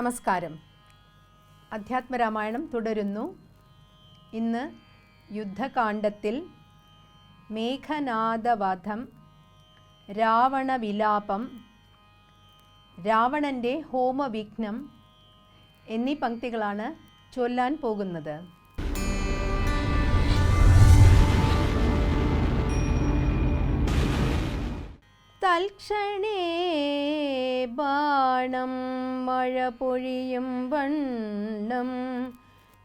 നമസ്കാരം. അധ്യാത്മരാമായണം തുടരുന്നു. ഇന്ന് യുദ്ധകാണ്ഡത്തിൽ മേഘനാദവധം, രാവണവിലാപം, രാവണൻ്റെ ഹോമവിഘ്നം എന്നീ പംക്തികളാണ് ചൊല്ലാൻ പോകുന്നത്. തൽക്ഷണേ ബാണം മഴ പൊഴിയും വണ്ണം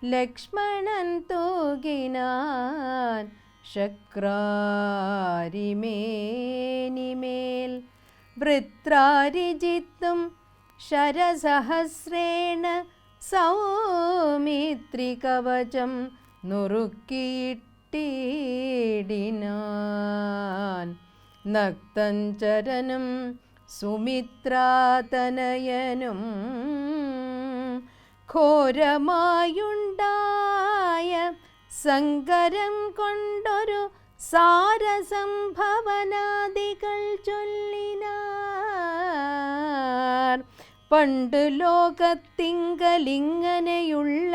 ലക്ഷ്മണൻ തൂകിനാൻ ശക്രാരിമേനിമേൽ വൃത്രാരിജിത്തും ശരസഹസ്രേണ സൗമിത്രികവചം നുറുക്കിയിട്ടിടിനാൻ. നക്തഞ്ചരനും സുമിത്രാതനയനും ഘോരമായുണ്ടായ സങ്കരം കൊണ്ടൊരു സാരസംഭവനാദികൾ ചൊല്ലിനാർ. പണ്ട് ലോകത്തിങ്കലിങ്ങനെയുള്ള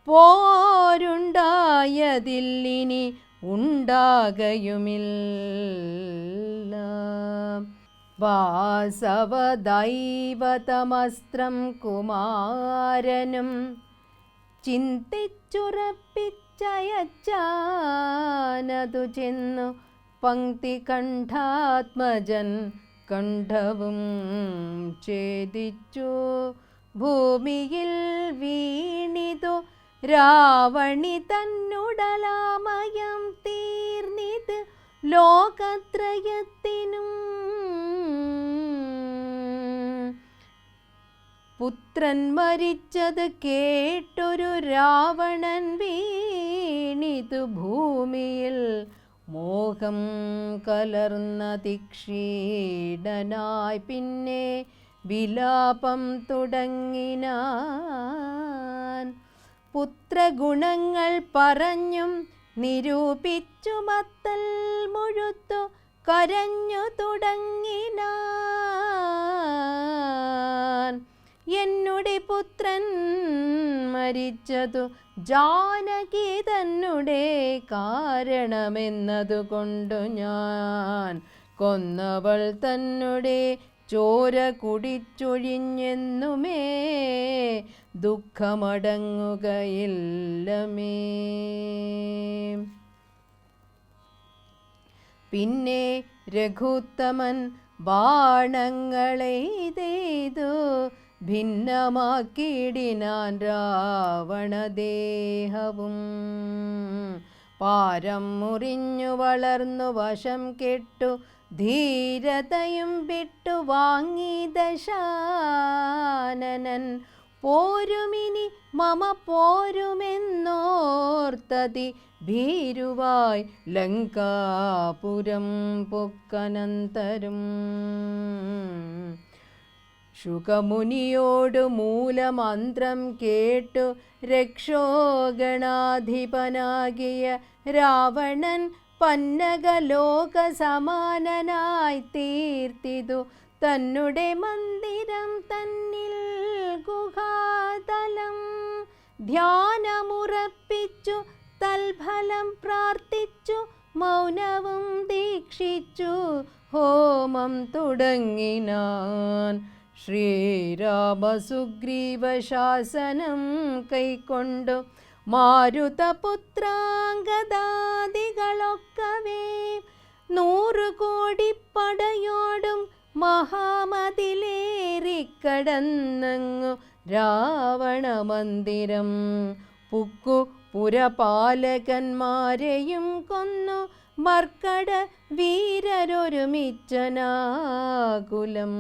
പോരുണ്ടായതില്ലിനി ഉണ്ടാകയുമില്ല. വാസവദൈവതമസ്ത്രം കുമാരനും ചിന്തിച്ചുറപ്പിച്ചയച്ചാനതു ചെന്നു പങ്ക്തി കണ്ഠാത്മജൻ കണ്ഠവും ഛേദിച്ചു ഭൂമിയിൽ വീണിതു. രാവണി തന്നുടലാമയം തീർന്നിത് ലോകത്രയത്തിനും. പുത്രൻ മരിച്ചത് കേട്ടൊരു രാവണൻ വീണിതു ഭൂമിയിൽ മോഹം കലർന്ന തീക്ഷീണനായി പിന്നെ വിലാപം തുടങ്ങിനാൻ. പുത്രഗുണങ്ങൾ പറഞ്ഞും നിരൂപിച്ചു മത്തൽ മുഴുത്തു കരഞ്ഞു തുടങ്ങിനാൻ. എന്നുടെ പുത്രൻ മരിച്ചതു ജാനകി തന്നെ കാരണമെന്നതുകൊണ്ടു ഞാൻ കൊന്നവൾ തന്നെ ചോര കുടിച്ചൊഴിഞ്ഞെന്നുമേ ദുഃഖമടങ്ങുകയില്ലമേ. പിന്നെ രഘുത്തമൻ ബാണങ്ങളെയ്തു ഭിന്നമാക്കിയിടിനാൻ രാവണദേഹവും. പാരം മുറിഞ്ഞു വളർന്നു വശം കെട്ടു ധീരതയും വിട്ടു വാങ്ങി ദശാനനൻ. പോരുമിനി മമ പോരുമെന്നോർത്തതി ഭീരുവായി ലങ്കാപുരം പൊക്കനന്തരും. ശുകമുനിയോടു മൂലമന്ത്രം കേട്ടു രക്ഷോഗണാധിപനാകിയ രാവണൻ പന്നകലോക സമാനനായി തീർത്തിതു തന്നുടെ മന്ദിരം തന്നിൽ ഗുഹാതലം. ധ്യാനമുറപ്പിച്ചു തൽഫലം പ്രാർത്ഥിച്ചു മൗനവും ദീക്ഷിച്ചു ഹോമം തുടങ്ങിനാൻ. ശ്രീരാമസുഗ്രീവശാസനം കൈക്കൊണ്ടു മാരുതപുത്രാംഗദാദികളൊക്കവേ 100 കോടിപ്പടയോടും മഹാമതിലേറിക്കടന്നങ്ങു രാവണമന്ദിരം പുക്കു. പുരപാലകന്മാരെയും കൊന്നു മർക്കട വീരരൊരുമിച്ചനാകുലം.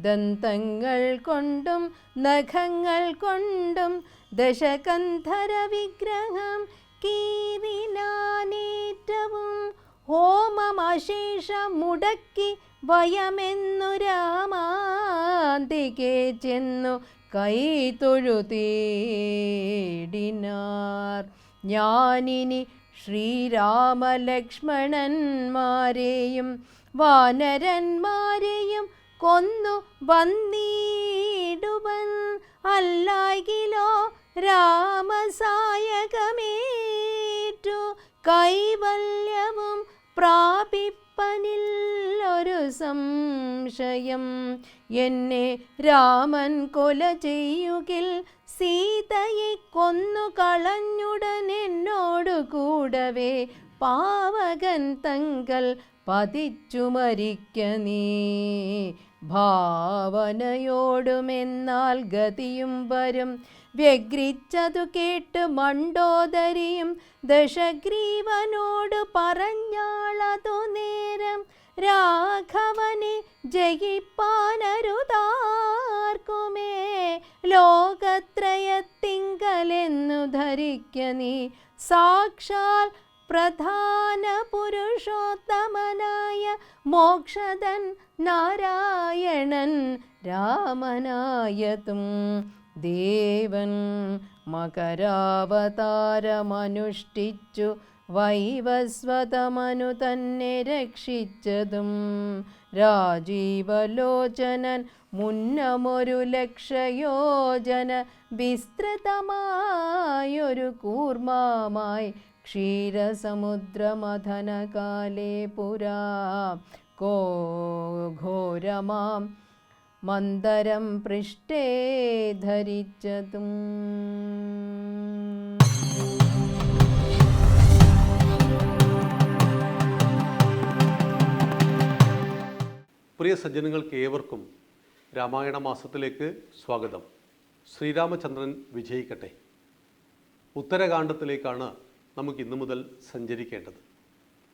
ദന്തങ്ങൾ കൊണ്ടും നഖങ്ങൾ കൊണ്ടും ദശകന്ധര വിഗ്രഹം കീറിനാനേറ്റവും. ഹോമമശേഷം മുടക്കി വയമെന്നു രാമാന്തികെ ചെന്നു കൈ തൊഴുതേടിനാർ. ഞാനിനി ശ്രീരാമലക്ഷ്മണന്മാരെയും വാനരന്മാരെയും കൊന്നു വന്നിടുവാൻ ഒരുവൻ അല്ലായികിലോ രാമസായകമേറ്റു കൈവല്യവും പ്രാപിപ്പനില്ലൊരു സംശയം. എന്നെ രാമൻ കൊല ചെയ്യുകിൽ സീതയെ കൊന്നു കളഞ്ഞുടൻ എന്നോടു കൂടവേ പാവകൻ തങ്കൽ പതിച്ചു മരിക്ക നീ. ഭാവനയോടുമെന്നാൽ ഗതിയും വരും. വ്യഗ്രിച്ചതു കേട്ട് മണ്ഡോദരിയും ദശഗ്രീവനോട് പറഞ്ഞാളതു നേരം, രാഘവനെ ജയിപ്പാനരുതാർക്കുമേ ലോകത്രയത്തിങ്കലെന്നു ധരിക്ക നീ. സാക്ഷാൽ പ്രധാന പുരുഷോത്തമനായ മോക്ഷദൻ നാരായണൻ രാമനായതും ദേവൻ മകരാവതാരമനുഷ്ഠിച്ചു വൈവസ്വതമനു തന്നെ രക്ഷിച്ചതും, രാജീവലോചനൻ മുന്നമൊരു ലക്ഷയോജന വിസ്തൃതമായൊരു കൂർമ്മമായി ക്ഷീരസമുദ്രമഥനകാലേ പുരാ ഘോരമാം മന്ദരം പൃഷ്ഠേ ധരിച്ചതും. പ്രിയ സജ്ജനങ്ങൾക്ക് ഏവർക്കും രാമായണ മാസത്തിലേക്ക് സ്വാഗതം. ശ്രീരാമചന്ദ്രൻ വിജയിക്കട്ടെ. ഉത്തരകാണ്ഡത്തിലേക്കാണ് നമുക്ക് ഇന്നു മുതൽ സഞ്ചരിക്കേണ്ടത്.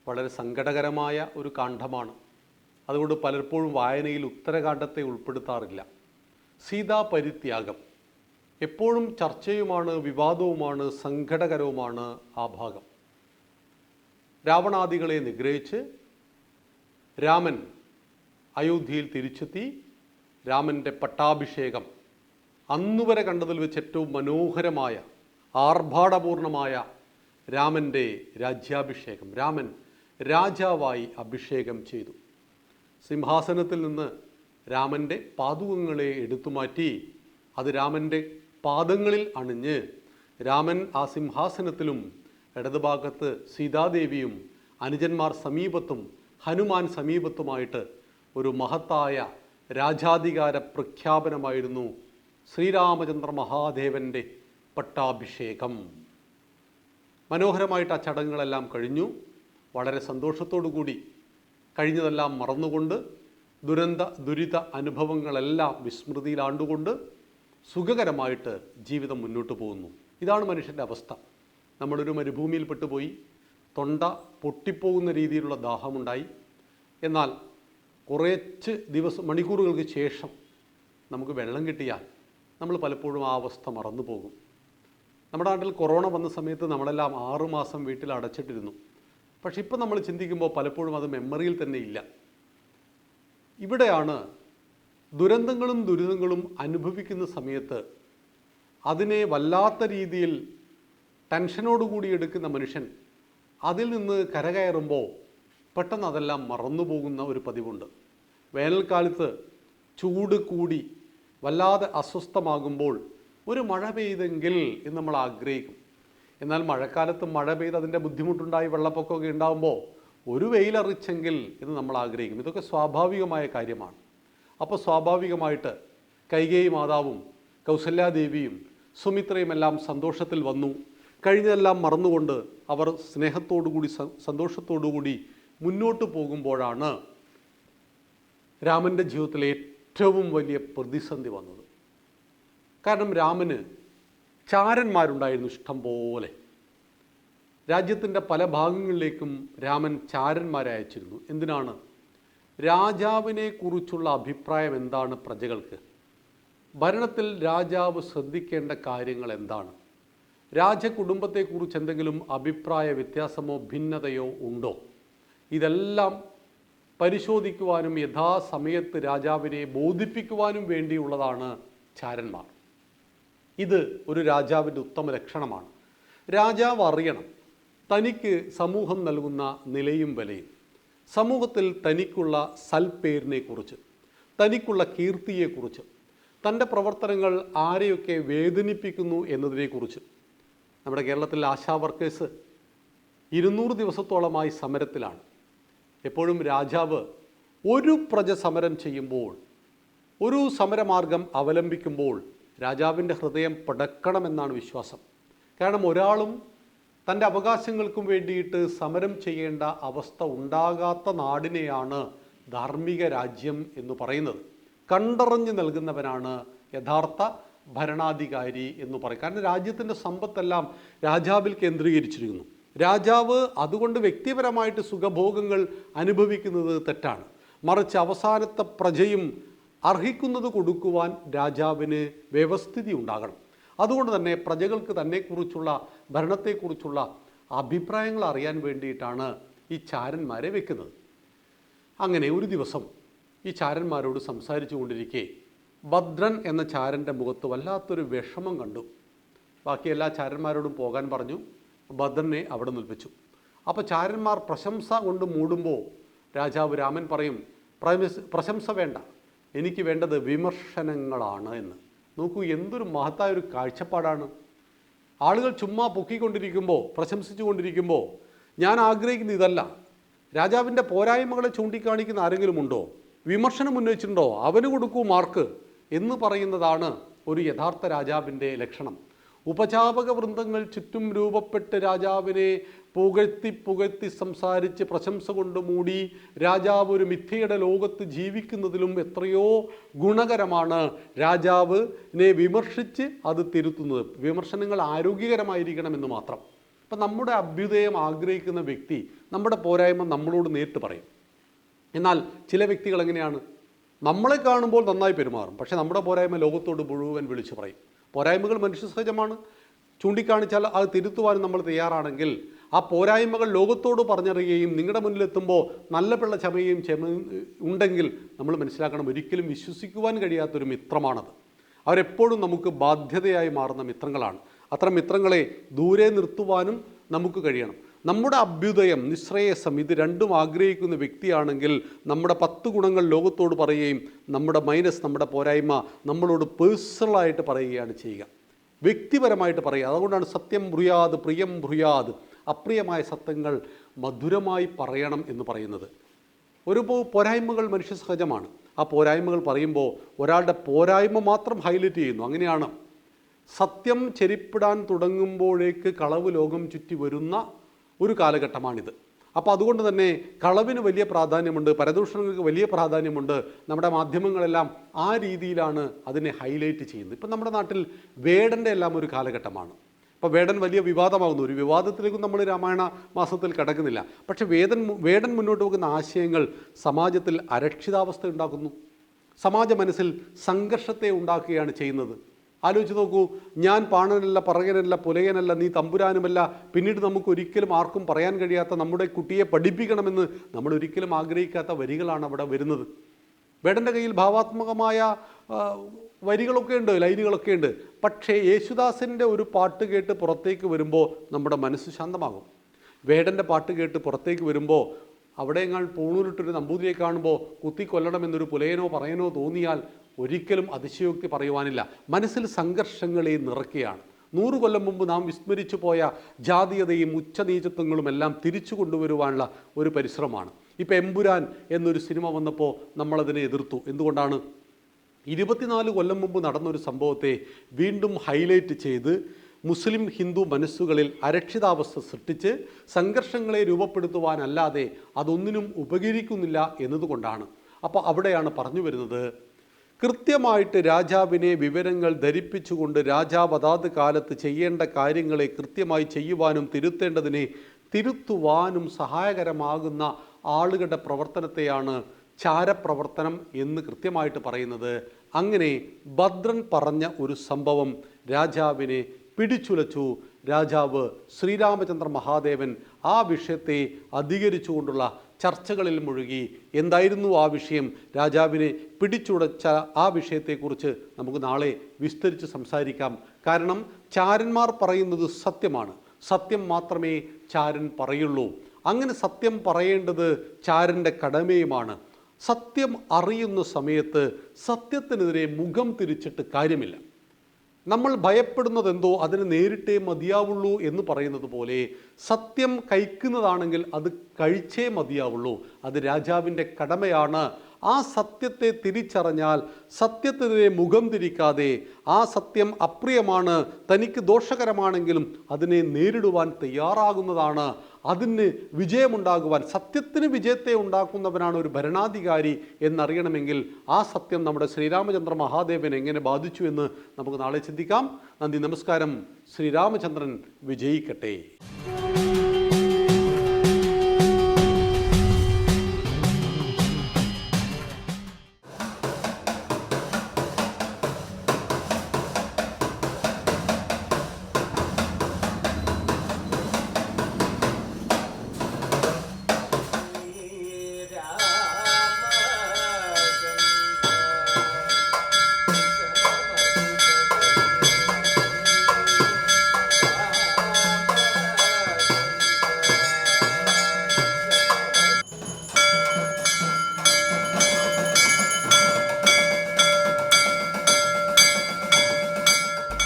വളരെ സങ്കടകരമായ ഒരു കാണ്ഡമാണ്. അതുകൊണ്ട് പലപ്പോഴും വായനയിൽ ഉത്തരകാണ്ഡത്തെ ഉൾപ്പെടുത്താറില്ല. സീതാപരിത്യാഗം എപ്പോഴും ചർച്ചയുമാണ്, വിവാദവുമാണ്, സങ്കടകരവുമാണ് ആ ഭാഗം. രാവണാദികളെ നിഗ്രഹിച്ച് രാമൻ അയോധ്യയിൽ തിരിച്ചെത്തി. രാമൻ്റെ പട്ടാഭിഷേകം അന്നുവരെ കണ്ടതിൽ വെച്ച് ഏറ്റവും മനോഹരമായ ആർഭാടപൂർണമായ രാമൻ്റെ രാജ്യാഭിഷേകം. രാമൻ രാജാവായി അഭിഷേകം ചെയ്തു. സിംഹാസനത്തിൽ നിന്ന് രാമൻ്റെ പാദുകങ്ങളെ എടുത്തുമാറ്റി അത് രാമൻ്റെ പാദങ്ങളിൽ അണിഞ്ഞ് രാമൻ ആ സിംഹാസനത്തിലും ഇടതുഭാഗത്ത് സീതാദേവിയും അനുജന്മാർ സമീപത്തും ഹനുമാൻ സമീപത്തുമായിട്ട് ഒരു മഹത്തായ രാജാധികാര പ്രഖ്യാപനമായിരുന്നു ശ്രീരാമചന്ദ്ര മഹാദേവൻ്റെ പട്ടാഭിഷേകം. മനോഹരമായിട്ട് ആ ചടങ്ങുകളെല്ലാം കഴിഞ്ഞു. വളരെ സന്തോഷത്തോടു കൂടി കഴിഞ്ഞതെല്ലാം മറന്നുകൊണ്ട് ദുരിത അനുഭവങ്ങളെല്ലാം വിസ്മൃതിയിലാണ്ടുകൊണ്ട് സുഖകരമായിട്ട് ജീവിതം മുന്നോട്ട് പോകുന്നു. ഇതാണ് മനുഷ്യൻ്റെ അവസ്ഥ. നമ്മളൊരു മരുഭൂമിയിൽ പെട്ടുപോയി, തൊണ്ട പൊട്ടിപ്പോകുന്ന രീതിയിലുള്ള ദാഹമുണ്ടായി. എന്നാൽ കുറച്ച് മണിക്കൂറുകൾക്ക് ശേഷം നമുക്ക് വെള്ളം കിട്ടിയാൽ നമ്മൾ പലപ്പോഴും ആ അവസ്ഥ മറന്നു പോകും. നമ്മുടെ നാട്ടിൽ കൊറോണ വന്ന സമയത്ത് നമ്മളെല്ലാം 6 മാസം വീട്ടിൽ അടച്ചിട്ടിരുന്നു. പക്ഷെ ഇപ്പം നമ്മൾ ചിന്തിക്കുമ്പോൾ പലപ്പോഴും അത് മെമ്മറിയിൽ തന്നെ ഇല്ല. ഇവിടെയാണ് ദുരന്തങ്ങളും ദുരിതങ്ങളും അനുഭവിക്കുന്ന സമയത്ത് അതിനെ വല്ലാത്ത രീതിയിൽ ടെൻഷനോടുകൂടി എടുക്കുന്ന മനുഷ്യൻ അതിൽ നിന്ന് കരകയറുമ്പോൾ പെട്ടെന്ന് അതെല്ലാം മറന്നുപോകുന്ന ഒരു പതിവുണ്ട്. വേനൽക്കാലത്ത് ചൂട് കൂടി വല്ലാതെ അസ്വസ്ഥമാകുമ്പോൾ ഒരു മഴ പെയ്തെങ്കിൽ എന്ന് നമ്മൾ ആഗ്രഹിക്കും. എന്നാൽ മഴക്കാലത്ത് മഴ പെയ്ത് അതിൻ്റെ ബുദ്ധിമുട്ടുണ്ടായി വെള്ളപ്പൊക്കമൊക്കെ ഉണ്ടാകുമ്പോൾ ഒരു വെയിലറിച്ചെങ്കിൽ എന്ന് നമ്മൾ ആഗ്രഹിക്കും. ഇതൊക്കെ സ്വാഭാവികമായ കാര്യമാണ്. അപ്പോൾ സ്വാഭാവികമായിട്ട് കൈകേയി മാതാവും കൗസല്യാദേവിയും സുമിത്രയും എല്ലാം സന്തോഷത്തിൽ വന്നു. കഴിഞ്ഞതെല്ലാം മറന്നുകൊണ്ട് അവർ സ്നേഹത്തോടുകൂടി സന്തോഷത്തോടുകൂടി മുന്നോട്ട് പോകുമ്പോഴാണ് രാമൻ്റെ ജീവിതത്തിലെ ഏറ്റവും വലിയ പ്രതിസന്ധി വന്നത്. കാരണം രാമന് ചാരന്മാരുണ്ടായിരുന്നു ഇഷ്ടം പോലെ. രാജ്യത്തിൻ്റെ പല ഭാഗങ്ങളിലേക്കും രാമൻ ചാരന്മാരെ അയച്ചിരുന്നു. എന്തിനാണ്? രാജാവിനെ കുറിച്ചുള്ള അഭിപ്രായം എന്താണ് പ്രജകൾക്ക്? ഭരണത്തിൽ രാജാവ് ശ്രദ്ധിക്കേണ്ട കാര്യങ്ങൾ എന്താണ്? രാജകുടുംബത്തെക്കുറിച്ച് എന്തെങ്കിലും അഭിപ്രായ വ്യത്യാസമോ ഭിന്നതയോ ഉണ്ടോ? ഇതെല്ലാം പരിശോധിക്കുവാനും യഥാസമയത്ത് രാജാവിനെ ബോധിപ്പിക്കുവാനും വേണ്ടിയുള്ളതാണ് ചാരന്മാർ. ഇത് ഒരു രാജാവിൻ്റെ ഉത്തമ ലക്ഷണമാണ്. രാജാവ് അറിയണം തനിക്ക് സമൂഹം നൽകുന്ന നിലയും വിലയും, സമൂഹത്തിൽ തനിക്കുള്ള സൽപ്പേരിനെക്കുറിച്ച്, തനിക്കുള്ള കീർത്തിയെക്കുറിച്ച്, തൻ്റെ പ്രവർത്തനങ്ങൾ ആരെയൊക്കെ വേദനിപ്പിക്കുന്നു എന്നതിനെക്കുറിച്ച്. നമ്മുടെ കേരളത്തിൽ ആശാ വർക്കേഴ്സ് 200 ദിവസത്തോളമായി സമരത്തിലാണ്. എപ്പോഴും രാജാവ് ഒരു പ്രജ സമരം ചെയ്യുമ്പോൾ, ഒരു സമരമാർഗം അവലംബിക്കുമ്പോൾ രാജാവിൻ്റെ ഹൃദയം പടക്കണമെന്നാണ് വിശ്വാസം. കാരണം ഒരാളും തൻ്റെ അവകാശങ്ങൾക്കും വേണ്ടിയിട്ട് സമരം ചെയ്യേണ്ട അവസ്ഥ ഉണ്ടാകാത്ത നാടിനെയാണ് ധാർമ്മിക രാജ്യം എന്ന് പറയുന്നത്. കണ്ടറിഞ്ഞ് നൽകുന്നവനാണ് യഥാർത്ഥ ഭരണാധികാരി എന്ന് പറയും. കാരണം രാജ്യത്തിൻ്റെ സമ്പത്തെല്ലാം രാജാവിൽ കേന്ദ്രീകരിച്ചിരിക്കുന്നു. രാജാവ് അതുകൊണ്ട് വ്യക്തിപരമായിട്ട് സുഖഭോഗങ്ങൾ അനുഭവിക്കുന്നത് തെറ്റാണ്. മറിച്ച് അവസാനത്തെ പ്രജയും അർഹിക്കുന്നത് കൊടുക്കുവാൻ രാജാവിന് വ്യവസ്ഥിതി ഉണ്ടാകണം. അതുകൊണ്ട് തന്നെ പ്രജകൾക്ക് തന്നെക്കുറിച്ചുള്ള ഭരണത്തെക്കുറിച്ചുള്ള അഭിപ്രായങ്ങൾ അറിയാൻ വേണ്ടിയിട്ടാണ് ഈ ചാരന്മാരെ വെക്കുന്നത്. അങ്ങനെ ഒരു ദിവസം ഈ ചാരന്മാരോട് സംസാരിച്ചു കൊണ്ടിരിക്കെ ഭദ്രൻ എന്ന ചാരൻ്റെ മുഖത്ത് വല്ലാത്തൊരു വിഷമം കണ്ടു. ബാക്കി എല്ലാ ചാരന്മാരോടും പോകാൻ പറഞ്ഞു. ഭദ്രനെ അവിടെ നിൽപ്പിച്ചു. അപ്പോൾ ചാരന്മാർ പ്രശംസ കൊണ്ട് മൂടുമ്പോൾ രാജാവ് രാമൻ പറയും, പ്രശംസ വേണ്ട, എനിക്ക് വേണ്ടത് വിമർശനങ്ങളാണ് എന്ന്. നോക്കൂ, എന്തൊരു മഹത്തായ ഒരു കാഴ്ചപ്പാടാണ്. ആളുകൾ ചുമ്മാ പൊക്കിക്കൊണ്ടിരിക്കുമ്പോൾ, പ്രശംസിച്ചു കൊണ്ടിരിക്കുമ്പോൾ ഞാൻ ആഗ്രഹിക്കുന്ന ഇതല്ല. രാജാവിൻ്റെ പോരായ്മകളെ ചൂണ്ടിക്കാണിക്കുന്ന ആരെങ്കിലും ഉണ്ടോ? വിമർശനം ഉന്നയിച്ചിട്ടുണ്ടോ? അവന് കൊടുക്കൂ മാർക്ക് എന്ന് പറയുന്നതാണ് ഒരു യഥാർത്ഥ രാജാവിൻ്റെ ലക്ഷണം. ഉപചാപക വൃന്ദങ്ങൾ ചുറ്റും രൂപപ്പെട്ട് രാജാവിനെ പുകഴ്ത്തി സംസാരിച്ച് പ്രശംസ കൊണ്ട് മൂടി രാജാവ് ഒരു മിഥ്യയുടെ ലോകത്ത് ജീവിക്കുന്നതിലും എത്രയോ ഗുണകരമാണ് രാജാവിനെ വിമർശിച്ച് അത് തിരുത്തുന്നത്. വിമർശനങ്ങൾ ആരോഗ്യകരമായിരിക്കണമെന്ന് മാത്രം. അപ്പം നമ്മുടെ അഭ്യുദയം ആഗ്രഹിക്കുന്ന വ്യക്തി നമ്മുടെ പോരായ്മ നമ്മളോട് നേരിട്ട് പറയും. എന്നാൽ ചില വ്യക്തികൾ എങ്ങനെയാണ്? നമ്മളെ കാണുമ്പോൾ നന്നായി പെരുമാറും, പക്ഷേ നമ്മുടെ പോരായ്മ ലോകത്തോട് മുഴുവൻ വിളിച്ചു പറയും. പോരായ്മകൾ മനുഷ്യ സഹജമാണ്. ചൂണ്ടിക്കാണിച്ചാൽ അത് തിരുത്തുവാനും നമ്മൾ തയ്യാറാണെങ്കിൽ ആ പോരായ്മകൾ ലോകത്തോട് പറഞ്ഞറിയുകയും നിങ്ങളുടെ മുന്നിലെത്തുമ്പോൾ നല്ല പിള്ള ചമയുകയും ഉണ്ടെങ്കിൽ നമ്മൾ മനസ്സിലാക്കണം, ഒരിക്കലും വിശ്വസിക്കുവാൻ കഴിയാത്തൊരു മിത്രമാണത്. അവരെപ്പോഴും നമുക്ക് ബാധ്യതയായി മാറുന്ന മിത്രങ്ങളാണ്. അത്തരം മിത്രങ്ങളെ ദൂരെ നിർത്തുവാനും നമുക്ക് കഴിയണം. നമ്മുടെ അഭ്യുദയം, നിശ്രേയസം, ഇത് രണ്ടും ആഗ്രഹിക്കുന്ന വ്യക്തിയാണെങ്കിൽ നമ്മുടെ 10 ഗുണങ്ങൾ ലോകത്തോട് പറയുകയും നമ്മുടെ മൈനസ്, നമ്മുടെ പോരായ്മ നമ്മളോട് പേഴ്സണലായിട്ട് പറയുകയാണ് ചെയ്യുക, വ്യക്തിപരമായിട്ട് പറയുക. അതുകൊണ്ടാണ് സത്യം ബ്രൂയാത് പ്രിയം ബ്രൂയാത്, അപ്രിയമായ സത്യങ്ങൾ മധുരമായി പറയണം എന്ന് പറയുന്നത്. ഒരു പോരായ്മകൾ മനുഷ്യ സഹജമാണ്. ആ പോരായ്മകൾ പറയുമ്പോൾ ഒരാളുടെ പോരായ്മ മാത്രം ഹൈലൈറ്റ് ചെയ്യുന്നു. അങ്ങനെയാണ് സത്യം ചെരിപ്പിടാൻ തുടങ്ങുമ്പോഴേക്ക് കളവ് ലോകം ചുറ്റി വരുന്ന ഒരു കാലഘട്ടമാണിത്. അപ്പോൾ അതുകൊണ്ട് തന്നെ കളവിന് വലിയ പ്രാധാന്യമുണ്ട്, പരദൂഷണങ്ങൾക്ക് വലിയ പ്രാധാന്യമുണ്ട്. നമ്മുടെ മാധ്യമങ്ങളെല്ലാം ആ രീതിയിലാണ് അതിനെ ഹൈലൈറ്റ് ചെയ്യുന്നത്. ഇപ്പം നമ്മുടെ നാട്ടിൽ വേടൻ്റെ എല്ലാം ഒരു കാലഘട്ടമാണ്. ഇപ്പോൾ വേടൻ വലിയ വിവാദമാകുന്നു. ഒരു വിവാദത്തിലേക്കും നമ്മൾ രാമായണ മാസത്തിൽ കടക്കുന്നില്ല. പക്ഷേ വേടൻ മുന്നോട്ട് വെക്കുന്ന ആശയങ്ങൾ സമാജത്തിൽ അരക്ഷിതാവസ്ഥ ഉണ്ടാക്കുന്നു, സമാജ മനസ്സിൽ സംഘർഷത്തെ ഉണ്ടാക്കുകയാണ് ചെയ്യുന്നത്. ആലോചിച്ച് നോക്കൂ, ഞാൻ പാണനല്ല, പറയനല്ല, പുലയനല്ല, നീ തമ്പുരാനുമല്ല, പിന്നീട് നമുക്ക് ഒരിക്കലും ആർക്കും പറയാൻ കഴിയാത്ത നമ്മുടെ കുട്ടിയെ പഠിപ്പിക്കണമെന്ന് നമ്മൾ ഒരിക്കലും ആഗ്രഹിക്കാത്ത വരികളാണ് അവിടെ വരുന്നത്. വേടൻ്റെ കയ്യിൽ ഭാവാത്മകമായ വരികളൊക്കെ ഉണ്ട്, ലൈനുകളൊക്കെ ഉണ്ട്. പക്ഷേ യേശുദാസിൻ്റെ ഒരു പാട്ട് കേട്ട് പുറത്തേക്ക് വരുമ്പോൾ നമ്മുടെ മനസ്സ് ശാന്തമാകും. വേടൻ്റെ പാട്ട് കേട്ട് പുറത്തേക്ക് വരുമ്പോൾ അവിടെ എങ്ങാൻ പൂണൂരിട്ടൊരു നമ്പൂതിരിയെ കാണുമ്പോൾ കുത്തിക്കൊല്ലണമെന്നൊരു പുലയനോ പറയനോ തോന്നിയാൽ ഒരിക്കലും അതിശയോക്തി പറയുവാനില്ല. മനസ്സിൽ സംഘർഷങ്ങളെ നിറയ്ക്കുകയാണ്. 100 കൊല്ലം മുമ്പ് നാം വിസ്മരിച്ചു പോയ ജാതീയതയും ഉച്ചനീചത്വങ്ങളും എല്ലാം തിരിച്ചു കൊണ്ടുവരുവാനുള്ള ഒരു പരിശ്രമമാണ്. ഇപ്പോൾ എമ്പുരാൻ എന്നൊരു സിനിമ വന്നപ്പോൾ നമ്മളതിനെ എതിർത്തു. എന്തുകൊണ്ടാണ്? 24 കൊല്ലം മുമ്പ് നടന്നൊരു സംഭവത്തെ വീണ്ടും ഹൈലൈറ്റ് ചെയ്ത് മുസ്ലിം ഹിന്ദു മനസ്സുകളിൽ അരക്ഷിതാവസ്ഥ സൃഷ്ടിച്ച് സംഘർഷങ്ങളെ രൂപപ്പെടുത്തുവാനല്ലാതെ അതൊന്നിനും ഉപകരിക്കുന്നില്ല എന്നതുകൊണ്ടാണ്. അപ്പോൾ അവിടെയാണ് പറഞ്ഞു വരുന്നത്, കൃത്യമായിട്ട് രാജാവിനെ വിവരങ്ങൾ ധരിപ്പിച്ചുകൊണ്ട് രാജാവ് അതാത് കാലത്ത് ചെയ്യേണ്ട കാര്യങ്ങളെ കൃത്യമായി ചെയ്യുവാനും തിരുത്തേണ്ടതിനെ തിരുത്തുവാനും സഹായകരമാകുന്ന ആളുകളുടെ പ്രവർത്തനത്തെയാണ് ചാരപ്രവർത്തനം എന്ന് കൃത്യമായിട്ട് പറയുന്നത്. അങ്ങനെ ഭദ്രൻ പറഞ്ഞ ഒരു സംഭവം രാജാവിനെ പിടിച്ചുലച്ചു. രാജാവ് ശ്രീരാമചന്ദ്ര മഹാദേവൻ ആ വിഷയത്തെ അധികരിച്ചുകൊണ്ടുള്ള ചർച്ചകളിൽ മുഴുകി. എന്തായിരുന്നു ആ വിഷയം? രാജാവിനെ പിടിച്ചുടച്ച ആ വിഷയത്തെക്കുറിച്ച് നമുക്ക് നാളെ വിസ്തരിച്ച് സംസാരിക്കാം. കാരണം ചാരന്മാർ പറയുന്നത് സത്യമാണ്, സത്യം മാത്രമേ ചാരൻ പറയുള്ളൂ. അങ്ങനെ സത്യം പറയേണ്ടത് ചാരൻ്റെ കടമയുമാണ്. സത്യം അറിയുന്ന സമയത്ത് സത്യത്തിനെതിരെ മുഖം തിരിച്ചിട്ട് കാര്യമില്ല. നമ്മൾ ഭയപ്പെടുന്നതെന്തോ അതിന് നേരിട്ടേ മതിയാവുള്ളൂ എന്ന് പറയുന്നത് പോലെ സത്യം കഴിക്കുന്നതാണെങ്കിൽ അത് കഴിച്ചേ മതിയാവുള്ളൂ. അത് രാജാവിൻ്റെ കടമയാണ്. ആ സത്യത്തെ തിരിച്ചറിഞ്ഞാൽ സത്യത്തിനെതിരെ മുഖം തിരിക്കാതെ ആ സത്യം അപ്രിയമാണ്, തനിക്ക് ദോഷകരമാണെങ്കിലും അതിനെ നേരിടുവാൻ തയ്യാറാകുന്നതാണ്. അതിന് വിജയമുണ്ടാകുവാൻ, സത്യത്തിന് വിജയത്തെ ഉണ്ടാക്കുന്നവനാണ് ഒരു ഭരണാധികാരി എന്നറിയണമെങ്കിൽ ആ സത്യം നമ്മുടെ ശ്രീരാമചന്ദ്ര മഹാദേവൻ എങ്ങനെ ബാധിച്ചു എന്ന് നമുക്ക് നാളെ ചിന്തിക്കാം. നന്ദി, നമസ്കാരം. ശ്രീരാമചന്ദ്രൻ വിജയിക്കട്ടെ.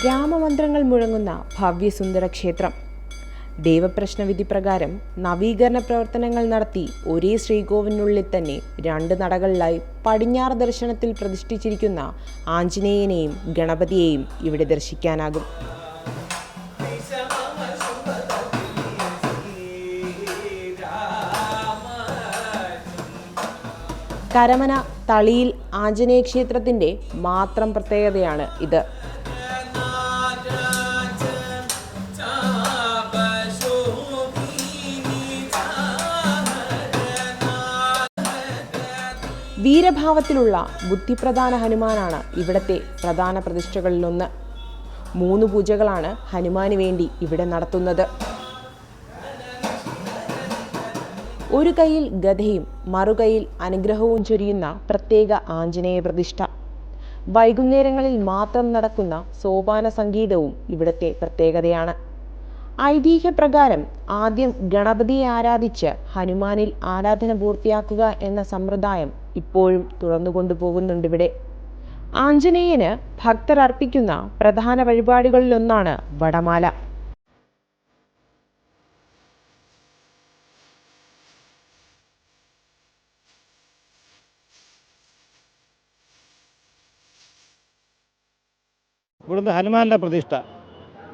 രാമമന്ത്രങ്ങൾ മുഴങ്ങുന്ന ഭവ്യസുന്ദര ക്ഷേത്രം. ദേവപ്രശ്നവിധി പ്രകാരം നവീകരണ പ്രവർത്തനങ്ങൾ നടത്തി ഒരേ ശ്രീകോവിലിനുള്ളിൽ തന്നെ 2 നടകളിലായി പടിഞ്ഞാറ് ദർശനത്തിൽ പ്രതിഷ്ഠിച്ചിരിക്കുന്ന ആഞ്ജനേയനെയും ഗണപതിയെയും ഇവിടെ ദർശിക്കാനാകും. കരമന തളിയിൽ ആഞ്ജനേയ ക്ഷേത്രത്തിൻ്റെ മാത്രം പ്രത്യേകതയാണ് ഇത്. വീരഭാവത്തിലുള്ള ബുദ്ധിപ്രധാന ഹനുമാനാണ് ഇവിടത്തെ പ്രധാന പ്രതിഷ്ഠകളിലൊന്ന്. 3 പൂജകളാണ് ഹനുമാന് വേണ്ടി ഇവിടെ നടത്തുന്നത്. ഒരു കൈയിൽ ഗദയും മറുകൈയിൽ അനുഗ്രഹവും ചൊരിയുന്ന പ്രത്യേക ആഞ്ജനേയ പ്രതിഷ്ഠ. വൈകുന്നേരങ്ങളിൽ മാത്രം നടക്കുന്ന സോപാന സംഗീതവും ഇവിടത്തെ പ്രത്യേകതയാണ്. ഐതിഹ്യപ്രകാരം ആദ്യം ഗണപതിയെ ആരാധിച്ച് ഹനുമാനിൽ ആരാധന പൂർത്തിയാക്കുക എന്ന സമ്പ്രദായം ഇപ്പോഴും തുടർന്നുകൊണ്ടുപോകുന്നുണ്ട് ഇവിടെ. ആഞ്ജനേയന് ഭക്തർ അർപ്പിക്കുന്ന പ്രധാന വഴിപാടുകളിലൊന്നാണ് വടമാല. ഇവിടുന്ന് ഹനുമാൻ്റെ പ്രതിഷ്ഠ,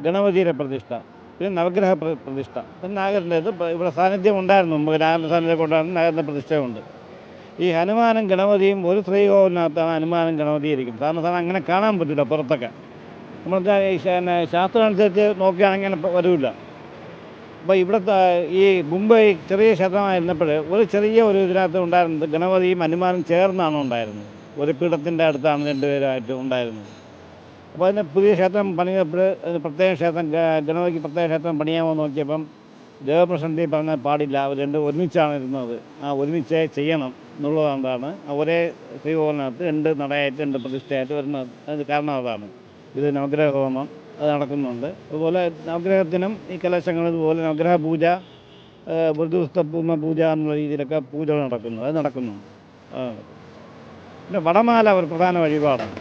ഗണപതിയുടെ പ്രതിഷ്ഠ, പിന്നെ നവഗ്രഹ പ്രതിഷ്ഠ, പിന്നെ നാഗരൻ്റെ ഇവിടെ സാന്നിധ്യം ഉണ്ടായിരുന്നു. മുമ്പ് നാഗരൻ്റെ സാന്നിധ്യം കൊണ്ടായിരുന്നു നാഗരൻ്റെ പ്രതിഷ്ഠയുണ്ട്. ഈ ഹനുമാനും ഗണപതിയും ഒരു ശ്രീകോവിലിനകത്താണ് ഹനുമാനും ഗണപതിയും ഇരിക്കും. സാധാരണ അങ്ങനെ കാണാൻ പറ്റില്ല പുറത്തൊക്കെ. നമ്മൾ ശാസ്ത്രം അനുസരിച്ച് നോക്കുകയാണെങ്കിൽ അങ്ങനെ വരില്ല. അപ്പോൾ ഇവിടുത്തെ ഈ മുമ്പ് ചെറിയ ക്ഷേത്രമായിരുന്നപ്പോൾ ഒരു ഇതിനകത്ത് ഉണ്ടായിരുന്നത് ഗണപതിയും ഹനുമാനും ചേർന്നാണ് ഉണ്ടായിരുന്നത്. ഒരു പീഠത്തിൻ്റെ അടുത്താണ് 2 പേരുമായിട്ട് ഉണ്ടായിരുന്നത്. അപ്പോൾ അതിന് പുതിയ ക്ഷേത്രം പണിയപ്പോൾ പ്രത്യേക ക്ഷേത്രം, ഗണപതിക്ക് പ്രത്യേക ക്ഷേത്രം പണിയാമെന്ന് നോക്കിയപ്പം ദേവപ്രശ്നത്തിൽ പറഞ്ഞാൽ പാടില്ല, അവർ 2 ഒരുമിച്ചാണ് ഇരുന്നത്. ആ ഒരുമിച്ച് ചെയ്യണം എന്നുള്ളതാണ് ഒരേ ശ്രീകോവിലിനകത്ത് 2 നടയായിട്ട് 2 പ്രതിഷ്ഠയായിട്ട് വരുന്നത്. അത് കാരണം അതാണ്. ഇത് നവഗ്രഹ ഹോമം അത് നടക്കുന്നുണ്ട്. അതുപോലെ നവഗ്രഹത്തിനും ഈ കലശങ്ങൾ ഇതുപോലെ നവഗ്രഹ പൂജ, ഒരു ദിവസത്തെ പൂജ എന്നുള്ള രീതിയിലൊക്കെ പൂജകൾ നടക്കുന്നു. അത് നടക്കുന്നു. പിന്നെ വടമാല ഒരു പ്രധാന വഴിപാടാണ്.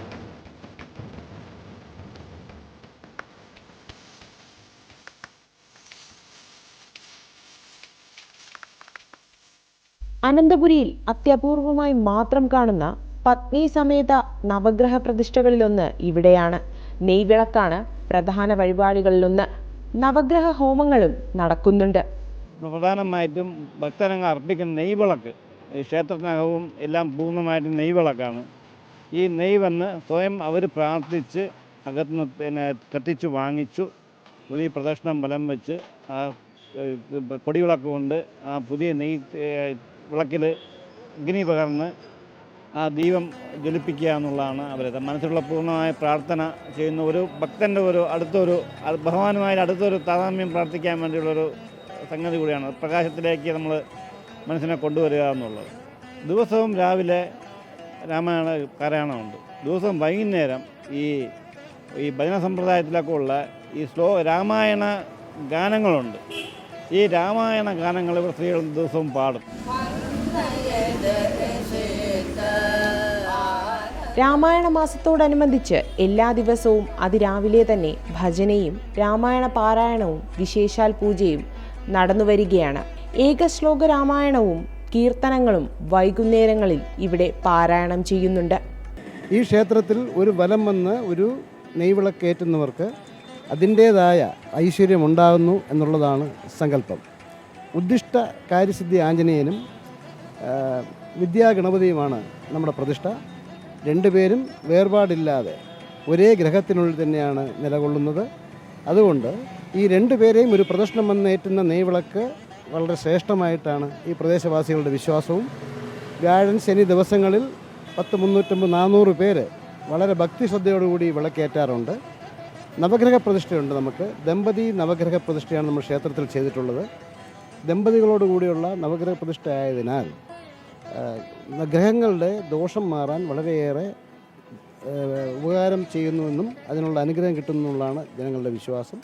അനന്തപുരിയിൽ അത്യപൂർവമായി മാത്രം കാണുന്ന പത്നി സമേത നവഗ്രഹ പ്രതിഷ്ഠകളിലൊന്ന് ഇവിടെയാണ്. നെയ്വിളക്കാണ് പ്രധാന വഴിപാടുകളിലൊന്ന്. നവഗ്രഹ ഹോമങ്ങളും നടക്കുന്നുണ്ട്. പ്രധാനമായിട്ടും ഭക്തരങ്ങൾ അർപ്പിക്കുന്ന നെയ്വിളക്ക്, ക്ഷേത്രത്തിനകവും എല്ലാം പൂർണ്ണമായിട്ടും നെയ്വിളക്കാണ്. ഈ നെയ്യ് വന്ന് സ്വയം അവർ പ്രാർത്ഥിച്ച് അകത്തുനിന്ന് പിന്നെ കത്തിച്ച് വാങ്ങിച്ചു പുതിയ പ്രദക്ഷിണം വലം വെച്ച് ആ കൊടിവിളക്ക് കൊണ്ട് ആ പുതിയ നെയ്യ് വിളക്കിൽ അഗ്നി പകർന്ന് ആ ദീപം ജ്വലിപ്പിക്കുക എന്നുള്ളതാണ് അവരുടെ മനസ്സിലുള്ള പൂർണ്ണമായ പ്രാർത്ഥന ചെയ്യുന്ന ഒരു ഭക്തൻ്റെ അടുത്തൊരു ഭഗവാനുമായി അടുത്തൊരു താതാത്മ്യം പ്രാർത്ഥിക്കാൻ വേണ്ടിയുള്ളൊരു സംഗതി കൂടിയാണ്. പ്രകാശത്തിലേക്ക് നമ്മൾ മനസ്സിനെ കൊണ്ടുവരിക എന്നുള്ളത്. ദിവസവും രാവിലെ രാമായണ പാരായണമുണ്ട്. ദിവസവും വൈകുന്നേരം ഈ ഭജന സമ്പ്രദായത്തിലൊക്കെ ഉള്ള ഈ രാമായണ ഗാനങ്ങളുണ്ട്. ഈ രാമായണ ഗാനങ്ങൾ സ്ത്രീകൾ ദിവസവും പാടും. രാമായണ മാസത്തോടനുബന്ധിച്ച് എല്ലാ ദിവസവും അതിരാവിലെ തന്നെ ഭജനയും രാമായണ പാരായണവും വിശേഷാൽ പൂജയും നടന്നുവരികയാണ്. ഏകശ്ലോക രാമായണവും കീർത്തനങ്ങളും വൈകുന്നേരങ്ങളിൽ ഇവിടെ പാരായണം ചെയ്യുന്നുണ്ട്. ഈ ക്ഷേത്രത്തിൽ ഒരു വലം വന്ന് ഒരു നെയ്വിളക്കേറ്റുന്നവർക്ക് അതിൻ്റേതായ ഐശ്വര്യമുണ്ടാകുന്നു എന്നുള്ളതാണ് സങ്കല്പം. ഉദ്ദിഷ്ട കാര്യസിദ്ധി ആഞ്ജനേയനും വിദ്യാഗണപതിയുമാണ് നമ്മുടെ പ്രതിഷ്ഠ. രണ്ടുപേരും വേർപാടില്ലാതെ ഒരേ ഗ്രഹത്തിനുള്ളിൽ തന്നെയാണ് നിലകൊള്ളുന്നത്. അതുകൊണ്ട് ഈ രണ്ടുപേരെയും ഒരു പ്രദക്ഷിണം വന്നേറ്റുന്ന നെയ്വിളക്ക് വളരെ ശ്രേഷ്ഠമായിട്ടാണ് ഈ പ്രദേശവാസികളുടെ വിശ്വാസവും. വ്യാഴൻ ശനി ദിവസങ്ങളിൽ 350-400 പേര് വളരെ ഭക്തിശ്രദ്ധയോടുകൂടി വിളക്കേറ്റാറുണ്ട്. നവഗ്രഹ പ്രതിഷ്ഠയുണ്ട്. നമുക്ക് ദമ്പതി നവഗ്രഹ പ്രതിഷ്ഠയാണ് നമ്മൾ ക്ഷേത്രത്തിൽ ചെയ്തിട്ടുള്ളത്. ദമ്പതികളോടുകൂടിയുള്ള നവഗ്രഹ പ്രതിഷ്ഠ ആയതിനാൽ ഗ്രഹങ്ങളുടെ ദോഷം മാറാൻ വളരെയേറെ ഉപകാരം ചെയ്യുന്നുവെന്നും അതിനുള്ള അനുഗ്രഹം കിട്ടുമെന്നുള്ളതാണ് ജനങ്ങളുടെ വിശ്വാസം.